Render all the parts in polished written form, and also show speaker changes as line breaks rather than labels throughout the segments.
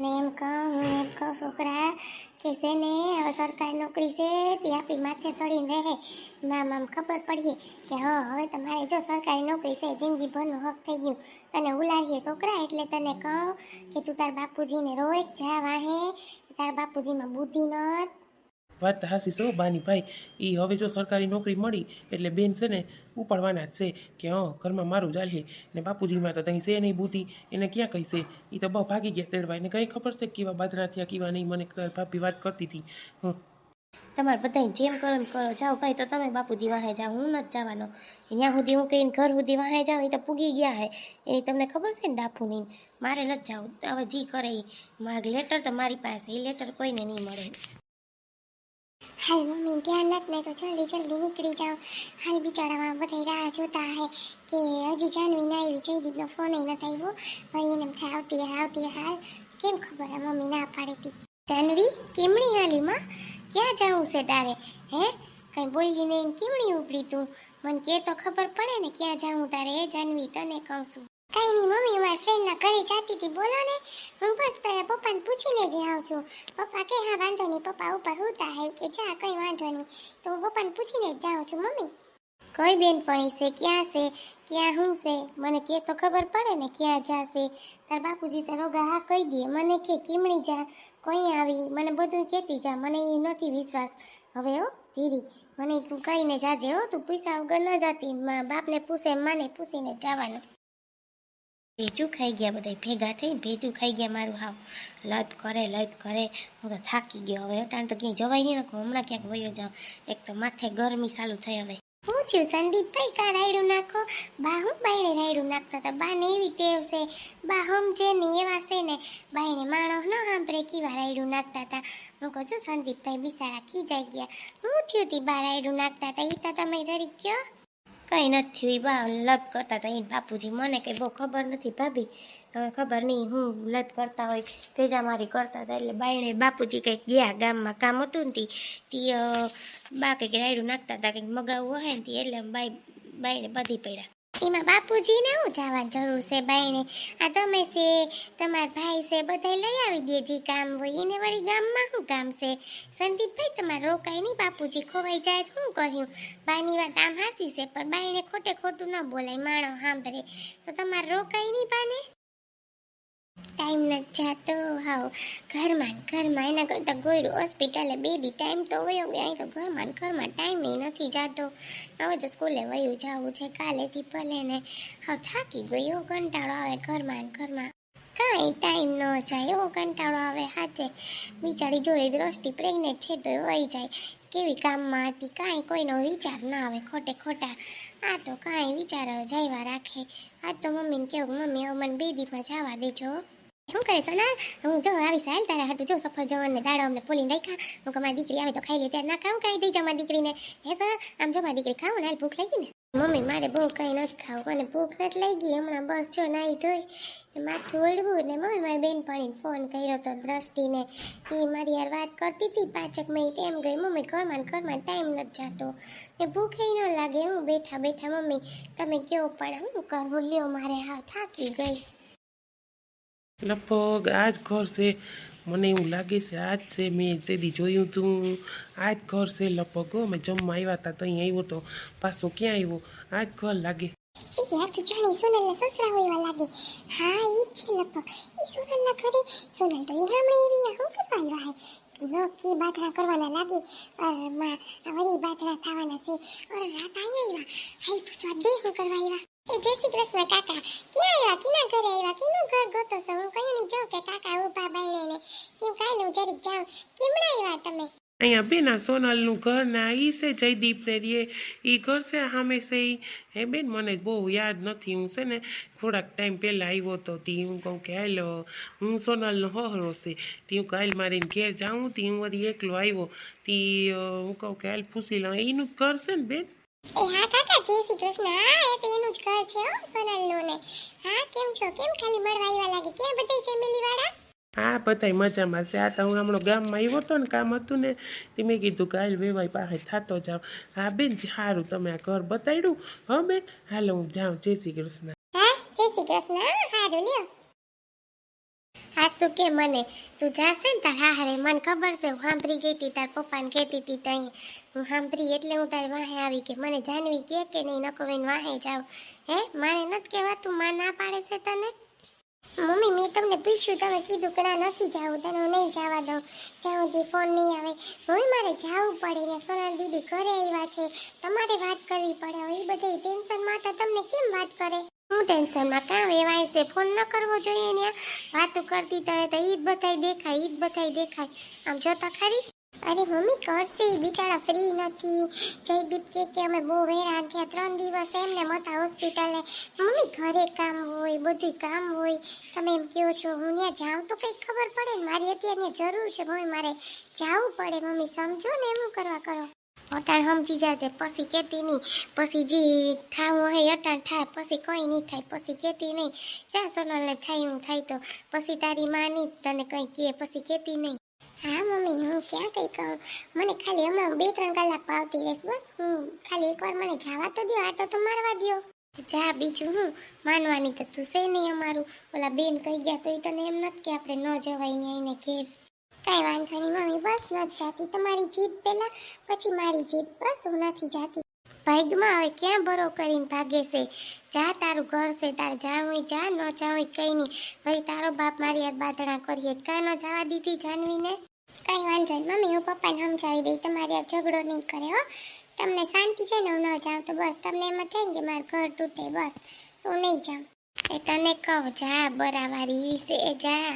ને એમ કહું છોકરા કે છે ને હવે સરકારી નોકરી છે તે આપણી માથે ચડીને રહે. આમ ખબર પડીએ કે હવે તમારે જો સરકારી નોકરી છે જિંદગીભરનું હક થઈ ગયું. તને ઉલાડીએ છોકરા એટલે તને કહું કે તું તાર બાપુજીને રોજ જા વાહે. તાર બાપુજીમાં બુદ્ધિ નત.
વાત તો હાસી છો બાની ભાઈ. એ હવે જો સરકારી નોકરી મળી એટલે બેન છે ને ઉપાડવાના જ છે કે ઘરમાં મારું ચાલીએ ને બાપુજીમાં તો ત્યાં છે નહીં બુદ્ધિ. એને ક્યાં કહી છે? એ તો બહુ ભાગી ગયા તેડવા. એને કંઈ ખબર છે કેવા બાદરા થયા કેવા નહીં. મને ભાભી વાત કરતી હતી.
તમારે બધા જેમ કરો એમ કરો. જાઓ ભાઈ, તો તમે બાપુજી વાહે જાઓ, હું નથી જવાનો. ત્યાં સુધી હું કહીને ઘર સુધી વાહે જાઉં, એ તો પૂગી ગયા હે. એ તમને ખબર છે ને ડાફુ નહીં. મારે નથી જવું. હવે જી કરે એ. મારે લેટર તો મારી પાસે, એ લેટર કોઈને નહીં મળે.
હાલ મમ્મી ધ્યાન નથી ને તો જલ્દી જલ્દી નીકળી જાઓ. હાલ બિચારામાં બધા રાહ જોતા હે કે હજી જાનવી ના આવી. જયદીપનો ફોન નથી આવ્યો. વળી એને એમ થાય આવતી હાલ. કેમ ખબર હે મમ્મી ના પાડી હતી. જાનવી કેમણી હાલીમાં ક્યાં જાવું છે તારે? હે કઈ બોલી નહીં કેમણી ઉપડી તું? મને કે તો ખબર પડે ને ક્યાં જાવું તારે. એ જાનવી તને કહું છું. કઈ નહીં મમ્મી, મારા ફ્રેન્ડના ઘરે જતી હતી. બોલો ને. હું બસ પપ્પાને પૂછીને જ આવું છું. પપ્પા કે હા વાંધો નહીં. પપ્પા ઉપર હોતા હે કે જા કઈ વાંધો નહીં. તો હું પપ્પાને પૂછીને જ જાઉં છું મમ્મી. કઈ બેનપણી છે? ક્યાં છે? ક્યાં શું છે? મને કે તો ખબર પડે ને ક્યાં જાશે. તાર બાપુજી તો રોગા હા કહી દે. મને કે કેમણી જા, કઈ આવી, મને બધું કહેતી જા. મને એ નથી વિશ્વાસ હવે હો જીરી. મને તું કહીને જાજે હો. તું પૈસા વગર ન જાતી. બાપને પૂછે માને પૂછીને જવાનું.
ભેજું ખાઈ ગયા બધા ભેગા થઈને. ભેજું ખાઈ ગયા મારું. હાવ લત કરે. હું તો થાકી ગયો હવે. અટાણ તો ક્યાંય જવાય નહીં. નાખો હમણાં ક્યાંક વયો જાઉં. એક તો માથે ગરમી ચાલુ થઈ હવે.
હું થયું સંદીપભાઈ? કા રાયડું નાખો? બા હું બાયણે રાયડું નાખતા હતા. બા ને એવી ટેવ છે. બા સમજે ને એવા છે ને. બાયણે માણસ ન સાંભળે કેવા રાયડું નાખતા હતા. હું કહું છું સંદીપભાઈ બિચારા ખીજાઈ ગયા. હું થયું તી બા રાયડું નાખતા હતા? એ તો તમે જરીક કયો.
કંઈ નથી થયું. બા લપ કરતા હતા એને બાપુજી. મને કંઈ બહુ ખબર નથી ભાભી. હવે ખબર નહીં હું લપ કરતા હોય. ભેજા મારી કરતા હતા એટલે બાયણે બાપુજી કંઈક ગયા ગામમાં કામ હતું ને તે બા કંઈક રાયડું નાખતા હતા. કંઈક મગાવવું હોય ને એટલે બાયણે બધી પડ્યા.
એમાં બાપુજીને શું જવાની જરૂર છે બાયણે? આ તમે છે, તમારા ભાઈ છે, બધા લઈ આવી દે જે કામ હોય. એને વળી ગામમાં શું કામ છે? સંદીપભાઈ તમારે રોકાય નહીં. બાપુજી ખોવાઈ જાય શું કહ્યું? બાની વાત આમ હાસી છે પણ બાયણે ખોટે ખોટું ન બોલાય. માણસ સાંભળે તો તમારે રોકાય નહીં બાને. ટાઈમ નથી જાતો હાવ. ઘરમાં એના કરતાં ગોયરું હોસ્પિટલે 2 દી ટાઈમ તો વયો ગયા. અહીં તો ઘરમાં ટાઈમ નથી જાતો. હવે તો સ્કૂલે વયું જવું છે કાલેથી ભલે ને. હવે થાકી ગયો. કંટાળો આવે ઘરમાં. કાંઈ ટાઈમ ન જાય. એવો કંટાળો આવે સાચે. બિચારી જોડે દ્રષ્ટિ પ્રેગ્નેન્ટ છે તો વહી જાય. કેવી કામમાં હતી કાંઈ કોઈનો વિચાર ના આવે ખોટા. આ તો કાંઈ વિચાર જાયવા રાખે. આજ તો મમ્મીને કેવું મમ્મી હવે મને 2 દીમાં જવા દેજો. શું કરે સોના? હું જો આવી સાહેલ તારા હાટું જો સફરજન ને દાડો અમને ફોલીને રાખ્યા. હું કે મારી દીકરી આવે તો ખાઈ લે. ત્યારે ના ખાવું કાંઈ દઈ જા મારી દીકરીને. હે સર આમ જો મારી દીકરી ખાવું ને હાલ ભૂખ લાગી ને. મમ્મી મારે બહુ કંઈ નથી ખાવું. મને ભૂખ નથી લાગી હમણાં. બસ જો નાહી ધોઈ માથું ઓળવું ને મમ્મી મારી બેનપણીને ફોન કર્યો તો દ્રષ્ટિને. એ મારી યાર વાત કરતી હતી 5 મિનિટ. એમ ગઈ મમ્મી ઘરમાં ટાઈમ નથી જાતો ને ભૂખે ન લાગે. હું બેઠા મમ્મી તમે કેવો પણ હું કરવું લ્યો. મારે હા થાકી ગઈ.
લગભગ આ જ ઘર છે. મને એવું લાગે છે આજ છે. મેં તેદી જોયું તું આ જ ઘર છે લગભગ. મેં જમવા આવ્યા હતા તો અહીં આવ્યો તો પાછો ક્યાં આવ્યો? આ જ ઘર લાગે.
યાર તું જાણી સોનલના સસરા હોય એવા લાગે. હા ઈ જ છે લગભગ. ઈ સોનલના ઘરે. સોનલ તો એ હમણાં એવી શું કરવા આવ્યા હે? નોકી બાથરા કરવાના લાગે. અરે માં વળી બાથરા થવાના છે. અરે રાત આવ્યા. હાઈ પૂછવા દે શું કરવા આવ્યા? એ જય શ્રી કૃષ્ણ કાકા. ક્યાં આવ્યા? કિના ઘરે આવ્યા? કિનું ઘર ગોતો છો? હું કયું નહીં જાઉં કે કાકા ઊભા બાયણે ને કેમ કાલે હું જરીક જાઉં. કેમણા આવ્યા તમે?
અહીંયા બેન આ સોનલનું ઘર ને આ ઈ છે જયદીપ ને રે એ ઘર છે સામે છે ઈ. હે બેન મને બહુ યાદ નથી. હું છે ને થોડાક ટાઈમ પહેલાં આવ્યો તો તી હું કહું કે હાલ હું સોનલનો હોહરો છે તી હું હાલ મારીને ઘેર જાઉં. તી હું વળી એકલો આવ્યો તી હું કહું કે હાલ પૂછી લઉં. એનું ઘર છે ને બેન?
એ હા કાકા જય શ્રી કૃષ્ણ. હા એ તો એનું જ ઘર છે હો સોનલનું ને. હા કેમ છો? કેમ ખાલી મળવા આવ્યા લાગે? ક્યાં બધાય ફેમિલી વાળા?
હા બધાય મજામાં છે. આ તો હું હમણાં ગામમાં આવ્યો હતો ને કામ હતું ને તે મેં કીધું કે હાલ વેવાઈ પાસે થતો જાઉં. હા બેન સારું તમે આ ઘર બતાવ્યું. હા બેન હાલો હું જાઉં. જય શ્રી કૃષ્ણ.
હા જય શ્રી કૃષ્ણ. હારું લ્યો. હા તું કે મને તું જાશે ને તાર હારે મને ખબર છે હું સાંભળી ગઈ હતી તાર પપ્પાને કહેતી હતી ત્યાં હું સાંભળી એટલે હું તારી વાહે આવી કે મને જાનવી કે નહીં નકો એને વાહે જાવ હે મારે નથી કહેવાતું માં ના પાડે છે તને મમ્મી મેં તમને પૂછ્યું તમે કીધું કે ના નથી જાવું તને હું નહીં જવા દઉં જ્યાં સુધી ફોન નહીં આવે મમ્મી મારે જવું પડે ને સોનલ દીદી ઘરે આવ્યા છે તમારે વાત કરવી પડે હવે એ બધી ટેન્શનમાં હતા તમને કેમ વાત કરે હું ટેન્શનમાં કામ એવાય છે ફોન ન કરવો જોઈએ ને વાતો કરતી તને તો ઈદ બધાય દેખાય આમ જોતા ખરી અરે મમ્મી કરતી બિચારા ફ્રી નથી જયદીપ કે અમે બહુ હેરાન થયા 3 દિવસ એમને મોટા હોસ્પિટલે મમ્મી ઘરે કામ હોય બધું કામ હોય તમે એમ કહો છો હું ત્યાં જાઉં તો કંઈક ખબર પડે ને મારી અત્યારે જરૂર છે મમ્મી મારે જવું પડે મમ્મી સમજો ને એમ કરવા કરો અટાણ સમજી જાજે પછી કહેતી નહીં પછી જે થાવું હોય અટાણ થાય પછી કંઈ નહીં થાય પછી કહેતી નહીં જા સોનલને થાય તો પછી તારી માં નહીં તને કંઈ કહે પછી કહેતી નહીં હા મમ્મી હું ક્યાં કંઈ કહું મને ખાલી હમણાં 2-3 કલાક પાવતી રહીશ બસ હું ખાલી એકવાર મને જવા તો દો આટો તો મારવા દો જા બીજું હું માનવાની તો તું છે નહીં અમારું ઓલા બેન કહી ગયા તો એ તને એમ નથી કે આપણે ન જવાય ને આઈને ઘેર કાંઈ વાંધો નહીં મમ્મી બસ નથી જાતી તમારી જીત પહેલા પછી મારી જીત બસ હું નથી જાતી ભાગમાં હવે ક્યાં ભરો કરીને ભાગે છે જા તારું ઘર છે તારે જાવું જા ન જાવું કંઈ નહીં હવે તારો બાપ મારી યાર બાધણા કરીએ કાં ન જવા દીધી જાનવીને કાંઈ વાંધો નહીં મમ્મી હું પપ્પાને સમજાવી દઈ તમારે આ ઝઘડો નહીં કરે હો તમને શાંતિ છે ને હું ન જાઉં તો બસ તમને એમ થાય ને કે મારું ઘર તૂટે બસ હું નહીં જાઉં એ તને કહું જા બરાવારી વિશે જા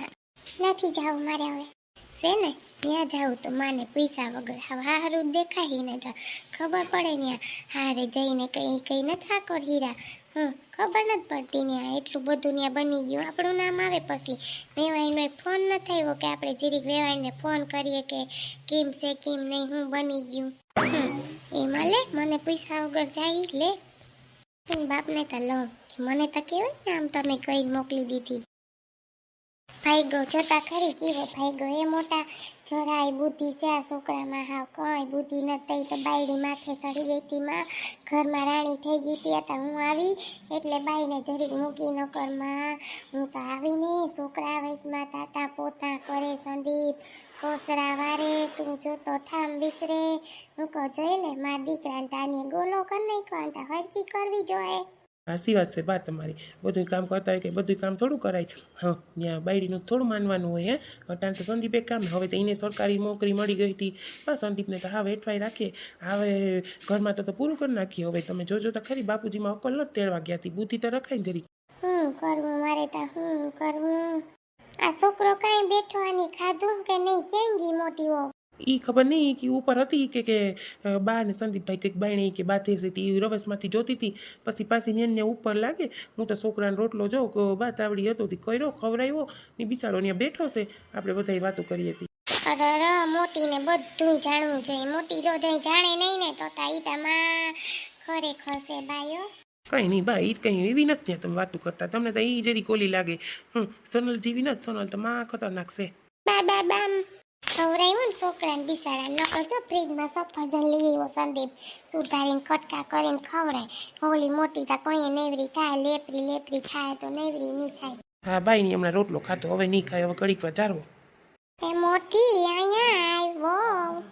નથી જાવું મારે હવે છે ને ત્યાં જાઉં તો માને પૈસા વગર હારું દેખાય ને જા ખબર પડે ને હારે જઈને કંઈ નથી આકોર હીરા ખબર નથી પડતી ને એટલું બધું ત્યાં બની ગયું આપણું નામ આવે પછી વેવાઈનો ફોન ન થયો કે આપણે જરીક વેવાઈને ફોન કરીએ કે કેમ છે કેમ નહીં હું બની ગયું એમાં લે મને પૈસા વગર જાય લે બાપને તો લઉં મને તો કહેવાય ને આમ તમે કઈ મોકલી દીધી ભાઈગો જતા ખરી કેવો ભાઈગો એ મોટા જરાય બુદ્ધિ છે આ છોકરામાં હાવ કંઈ બુદ્ધિ નથી તો બાયડી માથે ચડી ગઈ હતી માં ઘરમાં રાણી થઈ ગઈ હતી હતા હું આવી એટલે બાઈને જરીક મૂકી ન ઘરમાં હું તો આવીને છોકરા વયસમાં તાતા પોતા કરે સંદીપ કોસરા વારે તું જોતો ઠામ વિસરે હું કહો જોઈ લે મારા દીકરાને તાની ગોલો કરી નાખવા હરકી કરવી જોઈએ
સાચી વાત છે બા તમારી બધું કામ કરતા હોય કે બધું કામ થોડું કરાય હા ત્યાં બાયડીનું થોડું માનવાનું હોય હે અટાણ તો સંદીપે કામ હવે તો એને સરકારી નોકરી મળી ગઈ હતી બસ સંદીપને તો હવે એઠવાઈ રાખીએ હવે ઘરમાં તો પૂરું કરી નાખીએ હવે તમે જોજો તો ખરી બાપુજીમાં અકલ નથી તેડવા ગયા હતી બુદ્ધિ તો રખાય જરી
કરવું મારે તો કરવું આ છોકરો કાંઈ બેઠો આની ખાધું કે નહીં ક્યાં ગઈ મોટી હો
એ ખબર નહીં કે ઉપર હતી કે બા ને સંદીપભાઈ કંઈક બાયણી કે બાથે છે એ રવેશમાંથી જોતી હતી પછી પાછી ને ઉપર લાગે હું તો છોકરાને રોટલો જોઉં કે બા તાવડી હતો કર્યો ખવડાવ્યો ને બિચારો ત્યાં બેઠો છે આપણે બધા વાતો કરી હતી
અરે મોટીને બધું જાણવું જોઈએ મોટી જો જઈ જાણે નહીં ને તો તાઈતામાં ખરેખર છે બાયો
કંઈ નહીં બા એ કંઈ એવી નથી ત્યાં તમે વાતું કરતા તમને તો એ જરી કોલી લાગે સોનલ જેવી નથી સોનલ તો માં ખતરનાક છે
બા બામ ખવડાવ્યું ને છોકરાને બિસાડા ન કરતો ફ્રીજમાં સફરજન લઈ આવ્યો સંદીપ સુધારીને કટકા કરીને ખવડાય હોલી મોટી તા કોઈ નેવરી થાય લેપરી થાય તો નેવરી નહીં થાય
હા બાઈ ની હમણાં રોટલો ખાતો હવે નહીં ખાય હવે ઘડીક વાર ચારવો
એ મોટી અહીંયા આવ્યો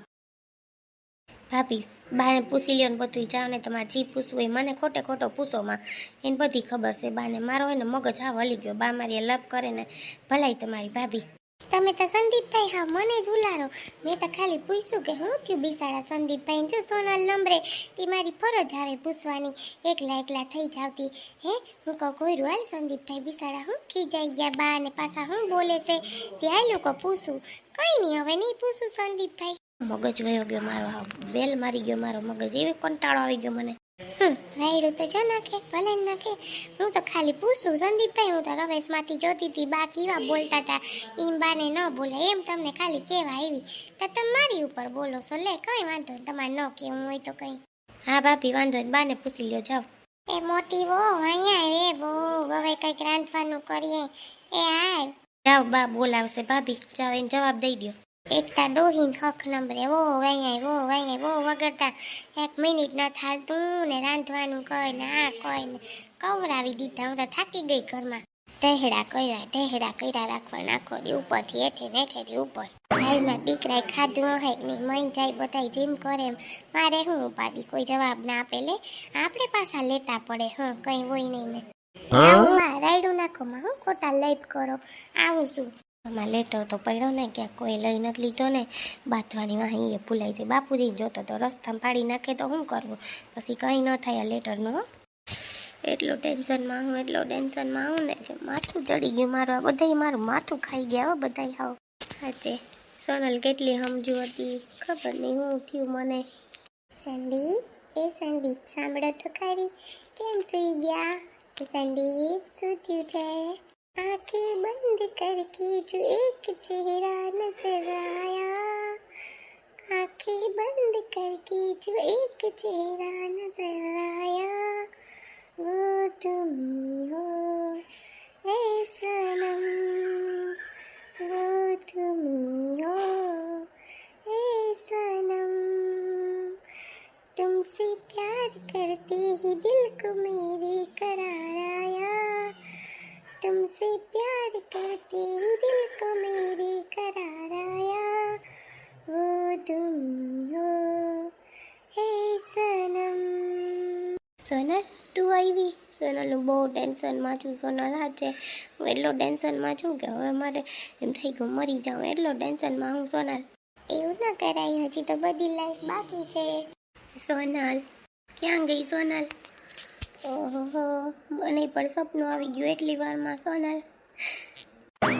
ભાભી બાને પૂછી લ્યો ને બધું જાવ ને તમારે જી પૂછવું હોય મને ખોટે ખોટો પૂછોમાં એને બધી ખબર છે બાને મારો હોય ને મગજ હાવ હલી ગયો બા મારી લપ કરે ને ભલાઈ તમારી ભાભી
તમે તો સંદીપભાઈ હા મને જ ઉલારો મેં તો ખાલી પૂછ્યું કે હું થયું બિસાડા સંદીપભાઈ જો સોનલ નંબરે તે મારી ફરજ આવે પૂછવાની એકલા થઈ જાવતી હે હું કહું કોઈ હાલ સંદીપભાઈ બિસાડા હું ખીજાઈ ગયા બા ને પાછા હું બોલે છે ત્યાં લોકો પૂછું કંઈ નહીં હવે નહીં પૂછું સંદીપભાઈ
મગજ વયો ગયો મારો હાવ બેલ મારી ગયો મારો મગજ એવો કંટાળો આવી ગયો મને
રાયડું તો જો નાખે ભલે નાખે હું તો ખાલી પૂછું સંદીપભાઈ હું તો રવેશમાંથી જોતી હતી બા કેવા બોલતા હતા એમ બાને ન બોલે એમ તમને ખાલી કહેવા આવી તો તમે મારી ઉપર બોલો છો લે કંઈ વાંધો નહીં તમારે ન કહેવું હોય તો કંઈ
હા ભાભી વાંધો નહીં બાને પૂછી લ્યો જાઓ
એ મોટી વો અહીંયા રે બહુ હવે કંઈક રાંધવાનું કરીએ એ આવ
જાઓ બા બોલાવશે ભાભી જાઓ એને જવાબ દઈ દો
એકતા ડોહીન હક નંબરે વો વગરતા 1 મિનિટ ન થાલતું ને રાંધવાનું કઈ ને આ કઈ ને કવરાવી દીધા હું તો થાકી ગઈ ઘરમાં ઢેહડા કર્યા રાખવાના આખો દી ઉપરથી હેઠે ને હેઠેથી ઉપર. હાલમાં દીકરાએ ખાધું હોય કે નહીં, મઈ જાય બધાય જેમ કરે એમ. મારે શું ઉપાડી, કોઈ જવાબ ના આપે લે, આપણે પાછા લેતા પડે. કઈ હોય નહીં ને. રાયડું નાખો માં હું ખોટા લઈ કરો. આવું શું
આમાં લેટર તો પડ્યો ને ક્યાંક કોઈ લઈ નથી લીધો ને, બાથવાની વાહી એ ભૂલાઈ જાય. બાપુજી જોતો તો રસ્તામાં પાડી નાખે તો શું કરવું, પછી કંઈ ન થાય આ લેટરનું. એટલો ટેન્શનમાં હું ને કે માથું ચડી ગયું મારું. આ બધાય મારું માથું ખાઈ ગયા હો બધાય. હાવ સાચે સોનલ કેટલી સમજુ હતી, ખબર નહીં હું થયું મને.
સંદીપ સાંભળો તો ખરી, કેમ સુઈ ગયા? સંદીપ શું થયું છે? आँखें बंद करके जो एक चेहरा नजर आया, आँखें बंद करके जो एक चेहरा नजर आया, वो तुम ही हो ऐ सनम, वो तुम ही हो ऐ सनम, तुमसे प्यार करते ही दिल को मेरे करार आया, तुमसे प्यार करते ही दिल को मेरे करार आया, वो तुम ही हो हे सनम.
સોનલ તું આવી? સોનલ હું બહુ ટેન્શનમાં છું. સોનલ હાચે હું એટલો ટેન્શનમાં છું કે હવે મારે એમ થઈ ગયું મરી જાઉં, એટલો ટેન્શનમાં હું. સોનલ
એવું ના કરાય, હજી તો બધી લાઈફ બાકી છે.
સોનલ ક્યાં ગઈ સોનલ? ઓહો મને પણ સપનું આવી ગયું એટલી વારમાં. સોનલ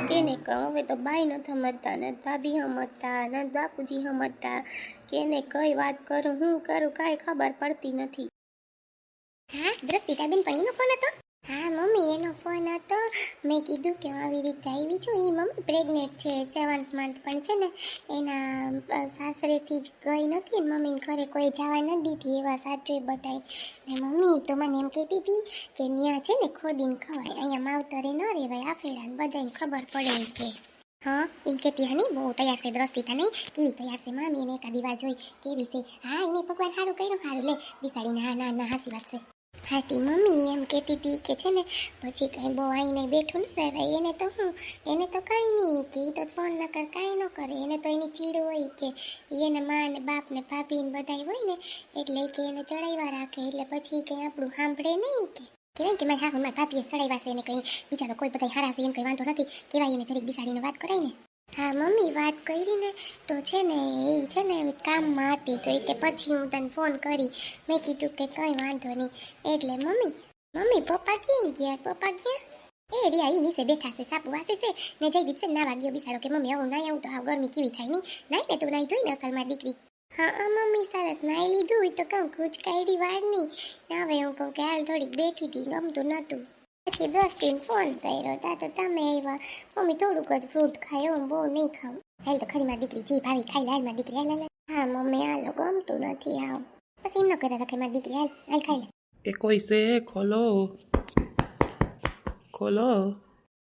કેને કહું, હવે તો બાઈ નથી સમજતા, ને ભાભી સમજતા, ને બાપુજી સમજતા, કેને કઈ વાત કરું, હું કરું, કાંઈ ખબર પડતી નથી.
હા દ્રષ્ટિતાબેન પણ એનો ફોન હતો? હા મમ્મી એનો ફોન હતો. મેં કીધું કે આવી રીતે આવી છું. એ મમ્મી પ્રેગ્નેન્ટ છે, 7th મંથ પણ છે ને એના સાસરેથી જ ગઈ નથી ને મમ્મીને ઘરે કોઈ જવા ન દીધી, એવા સાચું બતાવી. ને મમ્મી તો મને એમ કહેતી હતી કે ત્યાં છે ને ખોદીને ખવાય, અહીંયા માવતરે ન રહેવાય, આફેડા ને બધાને ખબર પડે કે. હા એમ કહેતી હની બહુ તૈયાર છે દ્રષ્ટિતા, નહીં કેવી તૈયાર છે મામી, એને એકાદી વાર જોઈ કેવી છે. હા એને ભગવાન સારું કર્યું, સારું લે બિસાડીને. હા ના હાસી વાત છે. હા તી મમ્મી એમ કહેતી હતી કે છે ને પછી કંઈ બહુ આવીને બેઠું ન રહેવાય, એને તો હું, એને તો કાંઈ નહીં કે એ તો ફોન ન કર કાંઈ ન કરે, એને તો એની ચીડ હોય કે એને મા ને બાપ ને ભાભી ને બધાય હોય ને એટલે કે એને ચડાવ્યા રાખે, એટલે પછી કંઈ આપણું સાંભળે નહીં કે કહેવાય કે મારી હા મારી ભાભીએ ચડાવ્યા છે, એને કંઈ બીજા તો કોઈ બધા હારા છે એમ કંઈ વાંધો નથી, કહેવાય એને જરીક બિસાડીને વાત કરાય ને. હા મમ્મી વાત કરી ને તો છે ને એ છે ને કામમાં હતી તો એ કે પછી હું તને ફોન કરી. મેં કીધું કે કંઈ વાંધો નહીં. એટલે મમ્મી પપ્પા ક્યાં ગયા? પપ્પા ક્યાં? એ રિયા એ નીચે બેઠા છે, સાપુ વાસે છે ને જયદીપ છે નાવા ગયો બિસાડો કે મમ્મી આવું નાઈ આવું તો હાવ ગરમી કેવી થાય નહીં, નાઈ ને તું નાઈ ધોઈ ને અસલમાં દીકરી. હા મમ્મી સરસ નાઈ લીધું હોય તો કહું કૂચ કાઢી વાળની. હવે હું કહું કે હાલ થોડીક બેઠી હતી, ગમતું નહોતું. પછી દ્રષ્ટિને ફોન કર્યો તા તો તમે આવ્યા. મમ્મી થોડુંક જ ફ્રૂટ ખાય, હું બહુ નહીં ખાઉં. હાલ તો ખરી મારી દીકરી જે ભાવી ખાઈ હાલ મારી દીકરી હાલ. હા મમ્મી હાલો ગમતું નથી આવ. પછી એમ ન કરતા હતા કે મારી દીકરી હાલ ખાઈ લે.
એ કોઈ છે? ખોલો.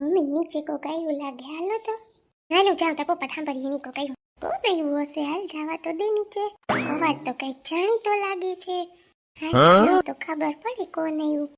મમ્મી નીચે કોક આવ્યું લાગે, હાલો તો. હાલો જાવ તા પપ્પા સાંભળીએ નહીં કોક આવ્યું. કોણ આવ્યું હશે? હાલ જવા તો દે નીચે. અવાજ તો કઈક જાણી તો લાગે છે. હા તો ખબર પડે કોણ આવ્યું.